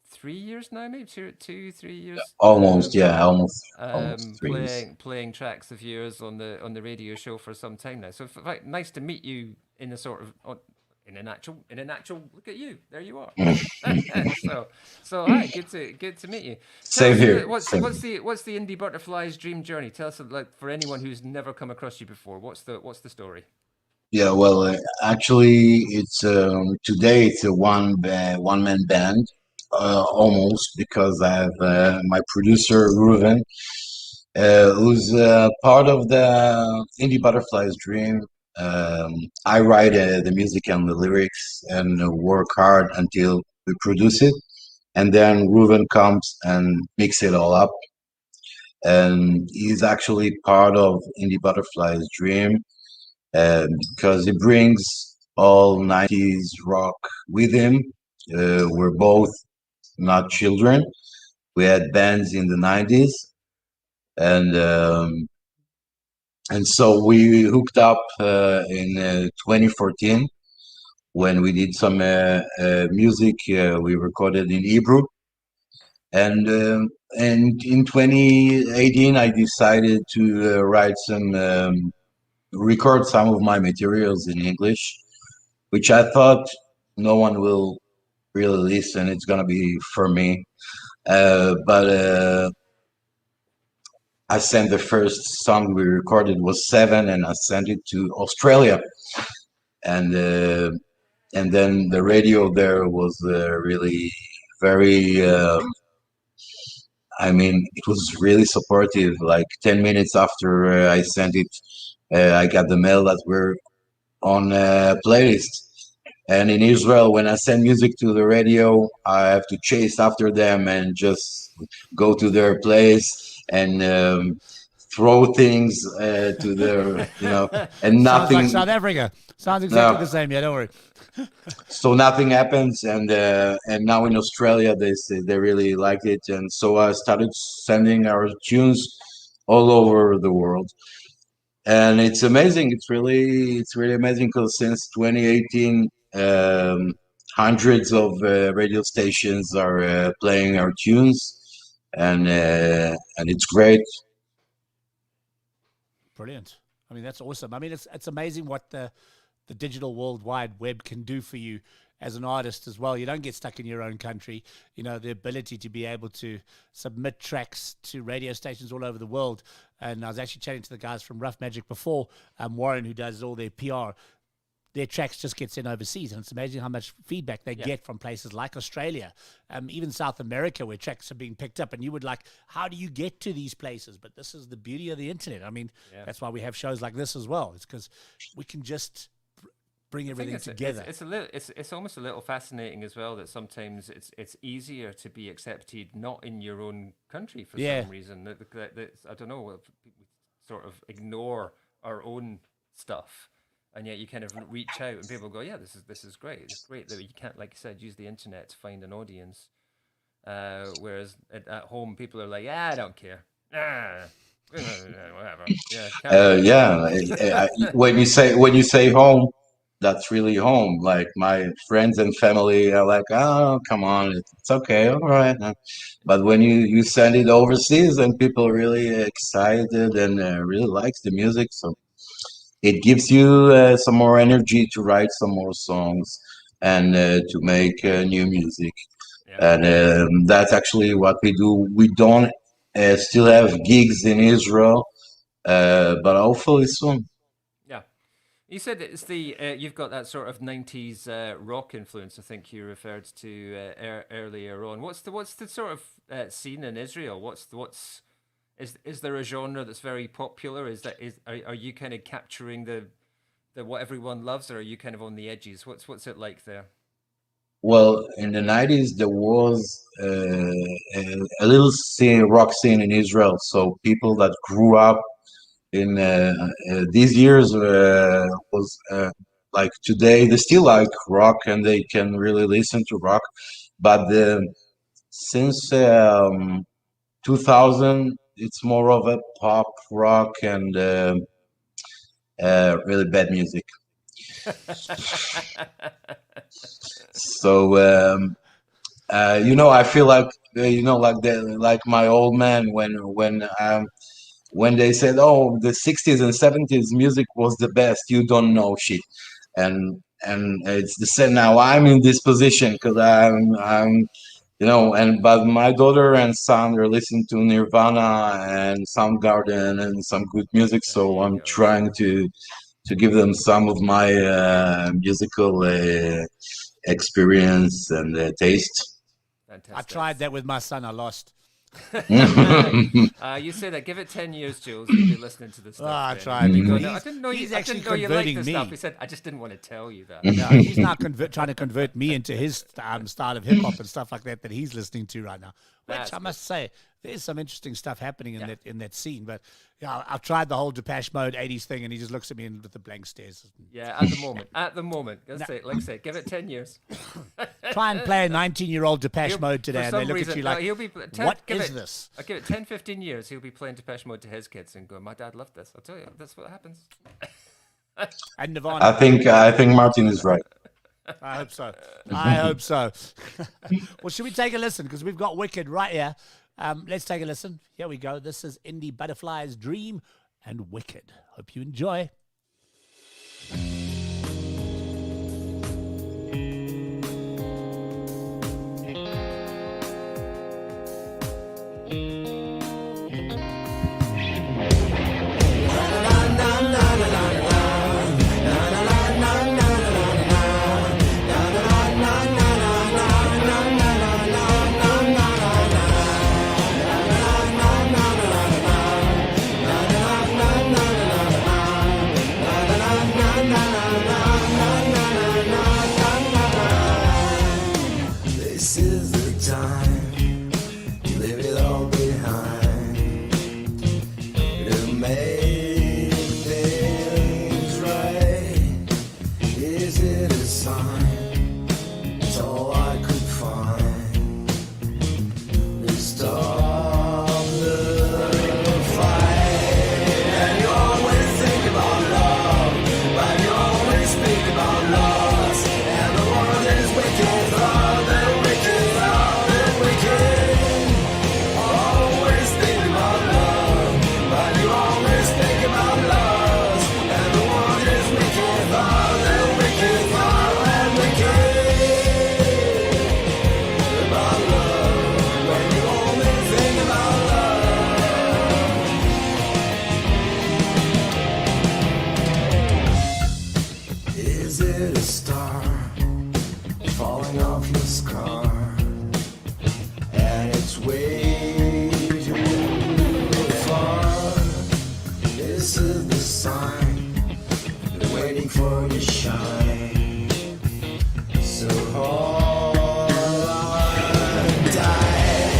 3 years now, maybe 2, 3 years. Almost 3 years. Playing tracks of yours on the radio show for some time now. So nice to meet you in a sort of in an actual look at you. There you are. so hi, good to meet you. Same here. What's the Indie Butterfly's dream journey? Tell us, like, for anyone who's never come across you before, what's the story? Yeah, well, actually, it's today it's a one man band, almost, because I have my producer Ruven, who's part of the Indie Butterflies Dream. I write the music and the lyrics and work hard until we produce it, and then Ruven comes and mix it all up. And he's actually part of Indie Butterflies Dream because he brings all 90s rock with him. We're both not children. We had bands in the 90s, and so we hooked up in 2014 when we did some music we recorded in Hebrew. And in 2018, I decided to record some of my materials in English, which I thought no one will really listen. It's gonna be for me. But I sent the first song we recorded was 7, and I sent it to Australia, and then the radio there was really very. I mean, it was really supportive. Like 10 minutes after I sent it, I got the mail that we're on a playlist. And in Israel, when I send music to the radio, I have to chase after them and just go to their place and throw things to their, and nothing. Sounds like South Africa. Sounds exactly the same. Yeah, don't worry. So nothing happens, and now in Australia they say they really like it, and so I started sending our tunes all over the world, and it's amazing. It's really amazing because since 2018, hundreds of radio stations are playing our tunes, and it's great. Brilliant. I mean, that's awesome. I mean, it's amazing what the digital World Wide Web can do for you as an artist as well. You don't get stuck in your own country. The ability to be able to submit tracks to radio stations all over the world. And I was actually chatting to the guys from Rough Magic before, Warren, who does all their PR. Their tracks just get sent overseas, and it's amazing how much feedback they get from places like Australia, even South America, where tracks are being picked up. And you would like, how do you get to these places? But this is the beauty of the internet. I mean, that's why we have shows like this as well. It's because we can just bring everything together. It's almost a little fascinating as well that sometimes it's easier to be accepted not in your own country for some reason. That I don't know, we sort of ignore our own stuff, and yet you kind of reach out and people go, yeah, this is great. It's great that you can't, like you said, use the internet to find an audience. Whereas at home, people are like, yeah, I don't care. Whatever. When you say home, that's really home. Like my friends and family are like, oh, come on, it's okay, all right. But when you send it overseas, and people are really excited and really likes the music, so it gives you some more energy to write some more songs and to make new music. And that's actually what we do. We don't still have gigs in Israel, but hopefully soon. Yeah. You said it's you've got that sort of 90s rock influence, I think you referred to earlier on. What's the sort of scene in Israel? Is there a genre that's very popular? Are you kind of capturing the what everyone loves, or are you kind of on the edges? What's it like there? Well, in the 90s, there was a little rock scene in Israel. So people that grew up in these years was like today, they still like rock and they can really listen to rock. But since 2000, it's more of a pop rock and really bad music. So I feel like like my old man when they said, oh, the 60s and 70s music was the best, you don't know shit. And and it's the same now. I'm in this position because I'm and but my daughter and son are listening to Nirvana and Soundgarden and some good music, There so you I'm go. trying to give them some of my musical experience and taste. Fantastic. I tried that with my son. I lost. You say that. Give it 10 years, Jules. You'll be listening to this stuff. I then. tried. You go, He's- "No, I didn't know he's you. I actually didn't know you liked converting this me. stuff." He said, "I just didn't want to tell you that." No, he's now trying to convert me into his style of hip hop and stuff like that he's listening to right now. Which That's I must say, there's some interesting stuff happening in that scene. But yeah, I've tried the whole Depeche Mode '80s thing, and he just looks at me with the blank stares. Yeah, at the moment. Like I say, give it 10 years. Try and play a 19-year-old Depeche Mode today, For and they some look reason, at you no, like, he'll be, "What give is it- this?" I give it 10, 15 years. He'll be playing Depeche Mode to his kids and going, "My dad loved this." I'll tell you, that's what happens. And Nirvana. I think Martin is right. I hope so. I hope so. Well, should we take a listen? Because we've got Wicked right here. Let's take a listen. Here we go. This is Indie Butterfly's Dream and Wicked. Hope you enjoy. This is the time to leave it all behind, to make things right. Is it a sign? It's all I could find. To stop the fight. And you always think about love, but you always speak about loss. And the world is wicked. Always think about love, but you always think about loss. And the world is wicked, and wicked, and wicked. About love, when you only think about love. Is it a star falling off your scar? And it's way too far. This is the sign, waiting for you to shine. So hold on tight.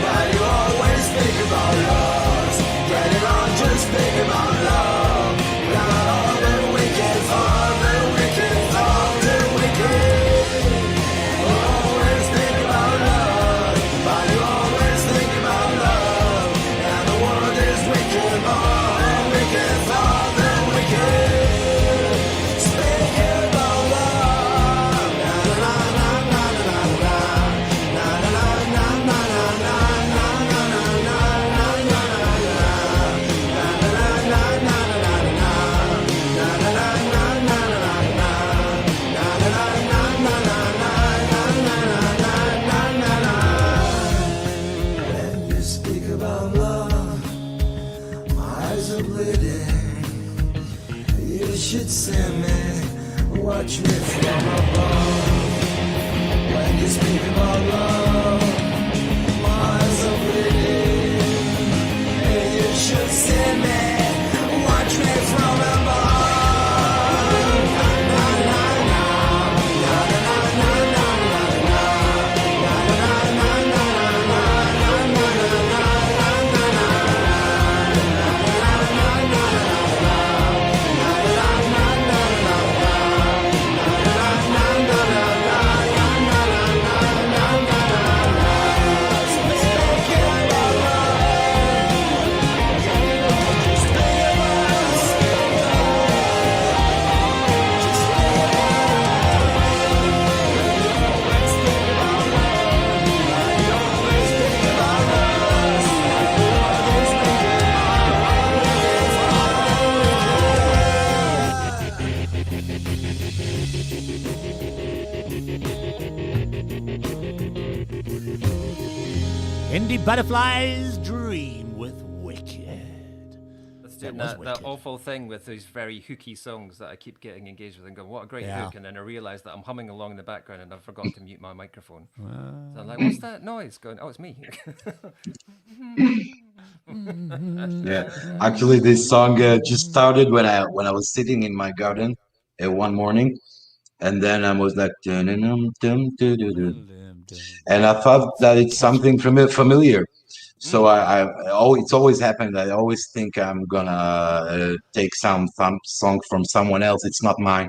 But you always think about loss. Get it on, just think about love. Got all the wicked thought, the wicked thought, the wicked. Always think about love. But you always think about love. And the world is wicked, oh, wicked thought, the wicked. Speak about love. Na na na na na na na na na na na na na na na when you speak about love, my eyes are bleeding. You should see me, watch me from above. When you speak about love, my eyes are bleeding. You should see me, watch me from above. Butterflies Dream with Wicked. That's doing that awful thing with those very hooky songs that I keep getting engaged with and going, what a great hook. And then I realize that I'm humming along in the background and I've forgotten to mute my microphone. So I'm like, what's that noise going? Oh, it's me. Yeah, actually, this song just started when I was sitting in my garden one morning, and then I was like, "Dun-dun-dun, dun-dun-dun-dun." And I thought that it's something familiar. So it's always happened. I always think I'm gonna take some song from someone else. It's not mine.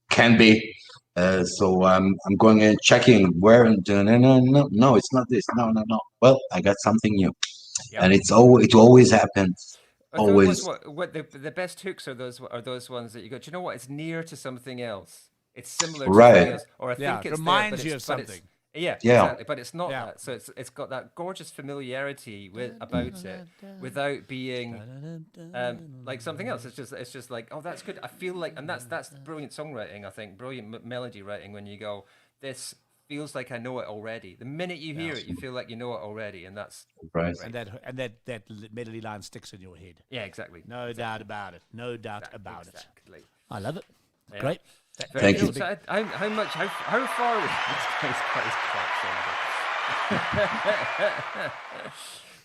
Can be. So I'm going and checking where. No, it's not this. No. Well, I got something new. And it always happens. Always. What the best hooks are those ones that you go, do you know what? It's near to something else. It's similar to something else. Or I think it it's reminds there, you of something. Exactly. But it's not that. So it's got that gorgeous familiarity about it without being like something else. It's just like, oh, that's good. I feel like, and that's brilliant songwriting, I think, brilliant melody writing when you go, this feels like I know it already. The minute you hear it, you feel like you know it already, and that's right. And that melody line sticks in your head. Yeah, exactly. No doubt about it. No doubt about it. I love it. Yeah. Great. Thank you. So how far?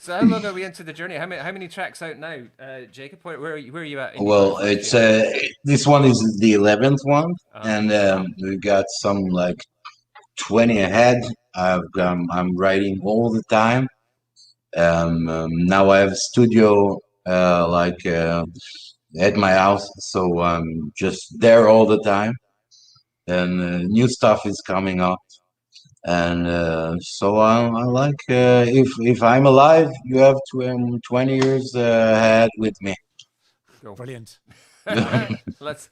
So how long are we into the journey? How many tracks out now, Jacob? Where are you at? Well, it's this one is the 11th one, and we got some like 20 ahead. I'm writing all the time. Now I have a studio at my house, so I'm just there all the time, and new stuff is coming up. And so I like if I'm alive, you have 20 years ahead with me. Brilliant. Let's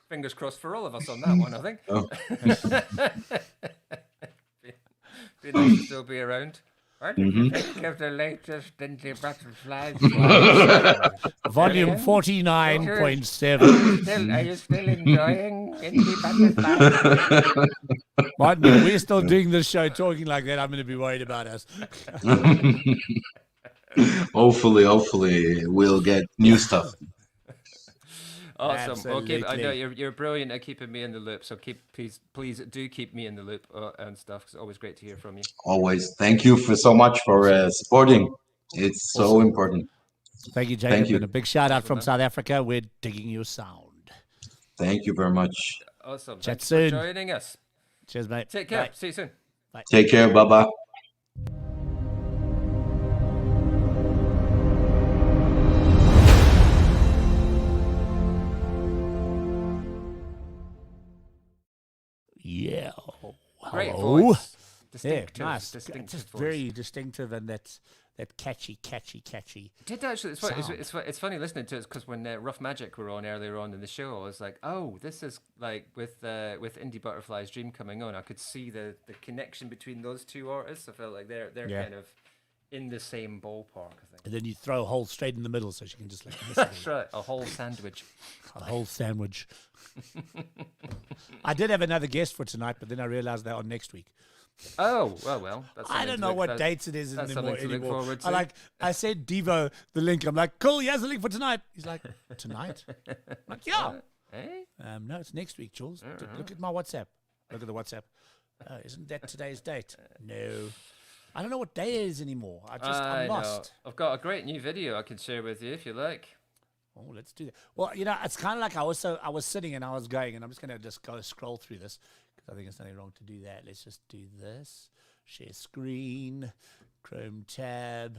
fingers crossed for all of us on that one, I think. Be nice to still be around. What did you think of the latest Dingy Butterflies? Volume 49.7. Are you still enjoying Dingy Butterflies? Martin, if we're still doing this show talking like that, I'm going to be worried about us. Hopefully we'll get new stuff. Awesome. Okay, I know you're brilliant at keeping me in the loop. So please do keep me in the loop and stuff. It's always great to hear from you. Always. Thank you so much for supporting. It's so important. Thank you, Jacob. Thank you. And a big shout out from South Africa. We're digging your sound. Thank you very much. Awesome. Chat soon. For joining us. Cheers, mate. Take care. Bye. See you soon. Bye. Take care. Bye-bye. Yeah. Great Hello. voice. Distinctive. Yeah, nice. Distinctive Just voice. very distinctive and that catchy. Did actually? It's funny listening to it because when Rough Magic were on earlier on in the show, I was like, oh, this is like with Indie Butterfly's Dream coming on. I could see the connection between those two artists. I felt like they're kind of in the same ballpark, I think. And then you throw a hole straight in the middle so she can just like That's right, a whole sandwich. A whole sandwich. I did have another guest for tonight, but then I realized they're on next week. Oh, well. That's I don't know what dates it is that's anymore. something to look forward to. I sent Devo the link. I'm like, cool, he has the link for tonight. He's like, tonight? I'm like, yeah. No, it's next week, Jules. Look at my WhatsApp. Look at the WhatsApp. Isn't that today's date? No. I don't know what day it is anymore. I'm lost. I've got a great new video I can share with you if you like. Oh, let's do that. Well, it's kind of like I was sitting and I was going, and I'm just going to just go scroll through this because I think there's nothing wrong to do that. Let's just do this. Share screen, Chrome tab.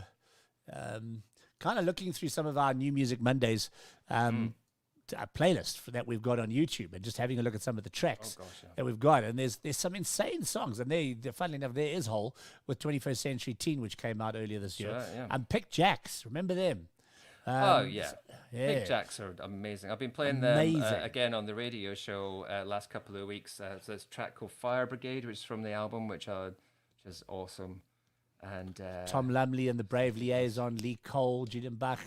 Kind of looking through some of our New Music Mondays playlist that we've got on YouTube and just having a look at some of the tracks that we've got. And there's some insane songs. And funnily enough, there is Hole with 21st Century Teen, which came out earlier this year. And Pick Jacks, remember them? Pick Jacks are amazing. I've been playing them again on the radio show last couple of weeks. So there's a track called Fire Brigade, which is from the album, which is awesome. And Tom Lumley and the Brave Liaison, Lee Cole, Julian Bach,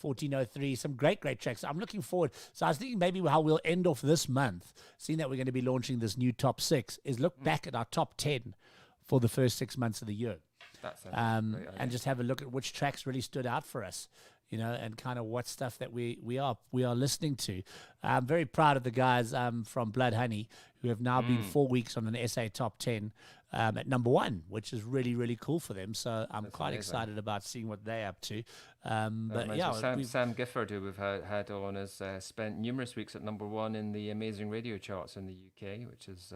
1403, some great tracks. I'm looking forward. So I was thinking maybe how we'll end off this month, seeing that we're going to be launching this new top 6, is look back at our top 10 for the first 6 months of the year. That sounds great idea. and just have a look at which tracks really stood out for us, and kind of what stuff that we are listening to. I'm very proud of the guys from Blood Honey who have now been 4 weeks on an SA Top 10 at number 1, which is really, really cool for them. So I'm quite excited about seeing what they're up to. But yeah, Sam Gifford, who we've had on, has spent numerous weeks at number 1 in the Amazing Radio charts in the UK, which is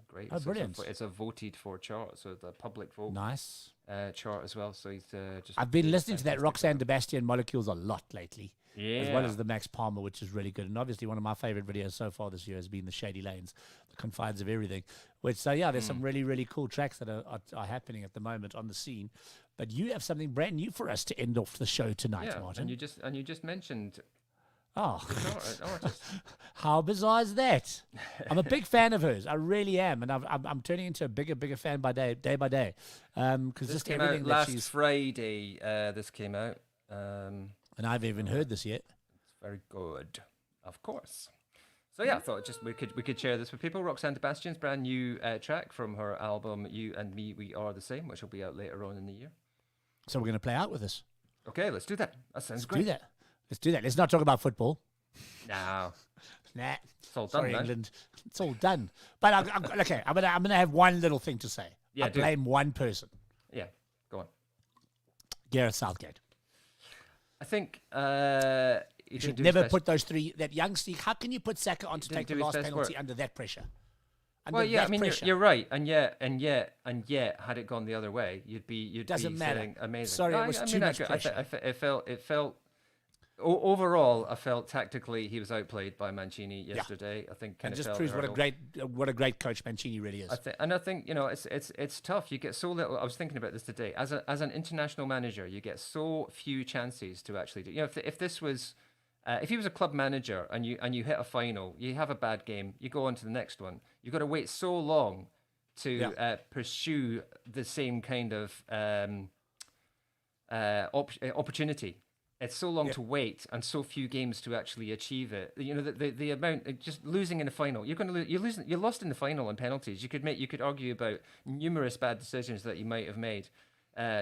great. Oh, brilliant! It's a voted for chart, so the public vote. Nice. Chart as well, so he's just. I've been listening to that Roxanne Sebastian Molecules a lot lately, as well Yeah. as the Max Palmer, which is really good. And obviously, one of my favorite videos so far this year has been the Shady Lanes, the Confines of Everything. Which there's some really, really cool tracks that are happening at the moment on the scene. But you have something brand new for us to end off the show tonight, Yeah, Martin. and you just mentioned Oh, artist. how bizarre is that? I'm a big fan of hers. I really am, and I'm turning into a bigger fan by day by day. Because This just came everything out that last she's Friday. This came out. and I've even heard this yet. It's very good, of course. So yeah, I thought just we could share this with people. Roxanne Sebastian's brand new track from her album "You and Me, We Are the Same," which will be out later on in the year. So we're going to play out with this. Okay, let's do that. That sounds Let's great. do that. Let's do that. Let's not talk about football. No, Nah, it's all done sorry, now. England. It's all done. But I'm gonna have one little thing to say. Yeah, I do. blame one person, Yeah, go on. Gareth Southgate. I think he You didn't should do his never best. put those three. That young Steve. How can you put Saka on to didn't take do the his last best penalty work. under that pressure? Under Well, yeah, that I mean pressure. you're right, and yet, had it gone the other way, you'd be Doesn't matter. saying amazing. Sorry, No, it was I too mean, much I pressure. it felt. Overall, I felt tactically he was outplayed by Mancini yesterday. I think And kind just of proves what a great coach Mancini really is. I think it's tough. You get so little. I was thinking about this today. As an international manager, you get so few chances to actually do. If this was, if he was a club manager and you hit a final, you have a bad game, you go on to the next one. You've got to wait so long to pursue the same kind of opportunity. It's so long to wait and so few games to actually achieve it. The amount just losing in the final. You're going to lose. You lost in the final on penalties. You could argue about numerous bad decisions that you might have made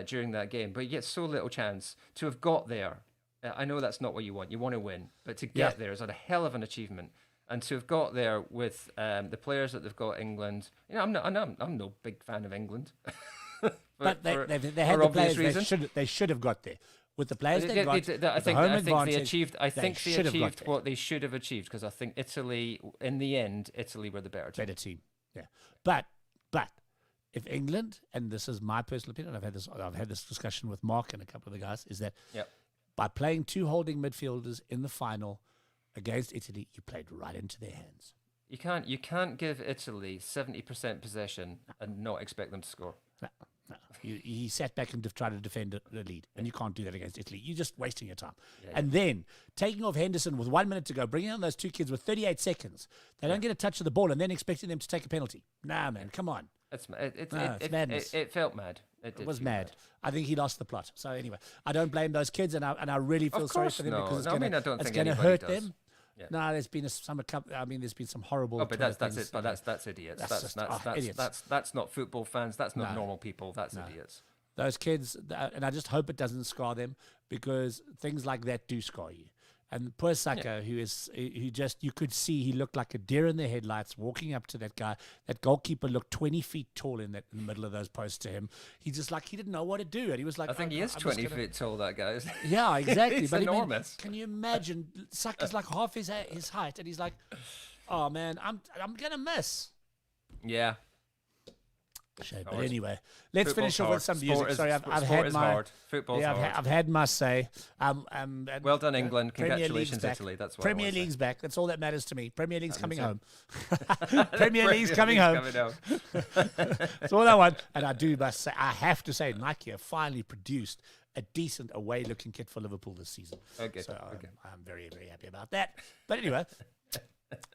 during that game, but you get so little chance to have got there. I know that's not what you want. You want to win, but to get there is a hell of an achievement. And to have got there with the players that they've got, England. I'm no big fan of England. but they had for the obvious players. reasons. They should have got there. With the players they got, I with the think home they advantage, achieved. I think they should have got achieved there. what they should have achieved because I think Italy, in the end, Italy were the better team. better team. Yeah, but if England, and this is my personal opinion, I've had this discussion with Mark and a couple of the guys, is that by playing two holding midfielders in the final against Italy, you played right into their hands. You can't give Italy 70% possession and not expect them to score. No. He sat back and tried to defend the lead, and you can't do that against Italy. You're just wasting your time. And then taking off Henderson with 1 minute to go, bringing on those two kids with 38 seconds, they don't get a touch of the ball, and then expecting them to take a penalty. Nah, man, come on. It's madness. It felt mad. It was mad. I think he lost the plot. So anyway, I don't blame those kids, and I really feel sorry for them because I don't it's think going to anybody hurt does. them. Yeah. No, there's been there's been some horrible. Oh, but that's things. it. But that's idiots. Idiots. That's not football fans. That's not normal people. That's idiots. Those kids, and I just hope it doesn't scar them because things like that do scar you. And poor Saka, who you could see he looked like a deer in the headlights walking up to that guy. That goalkeeper looked 20 feet tall in the middle of those posts to him. He just he didn't know what to do. And he was like, I think he is 20 feet tall, that guy. Yeah, exactly. He's but enormous. Can you imagine? Saka's like half his height, and he's like, oh man, I'm going to miss. Yeah. Shame. But anyway, let's finish off with some Sport music. Sorry, I've sport had is my hard. Football's hard. I've had my say. Well done, England. Premier Congratulations, League's back. Italy. That's what Premier I want to League's say. back. That's all that matters to me. Premier League's coming too. home. Premier League's coming home. That's all I want. And I must say, I have to say, Nike have finally produced a decent away-looking kit for Liverpool this season. Okay. So I'm very, very happy about that. But anyway,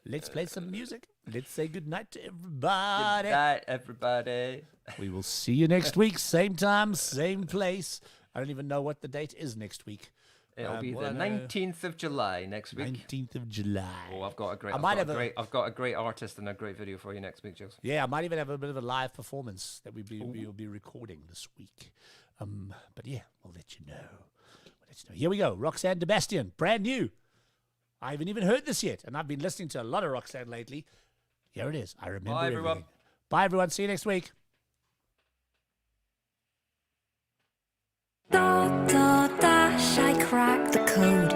let's play some music. Let's say goodnight to everybody. Good night, everybody. We will see you next week. Same time, same place. I don't even know what the date is next week. It'll be the well, 19th of July next week. 19th of July. Oh, I've got a great, I I've might got have a a- great, I've got a great artist and a great video for you next week, Jules. Yeah, I might even have a bit of a live performance that we'll be recording this week. But yeah, we'll let you know. Here we go. Roxanne Sebastian, brand new. I haven't even heard this yet, and I've been listening to a lot of Roxanne lately. Here it is. I remember Bye, everyone. everything. Bye, everyone. See you next week. Dot, dot, dash, I cracked the code.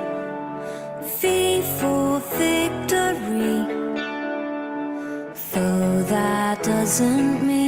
V for victory. Though that doesn't mean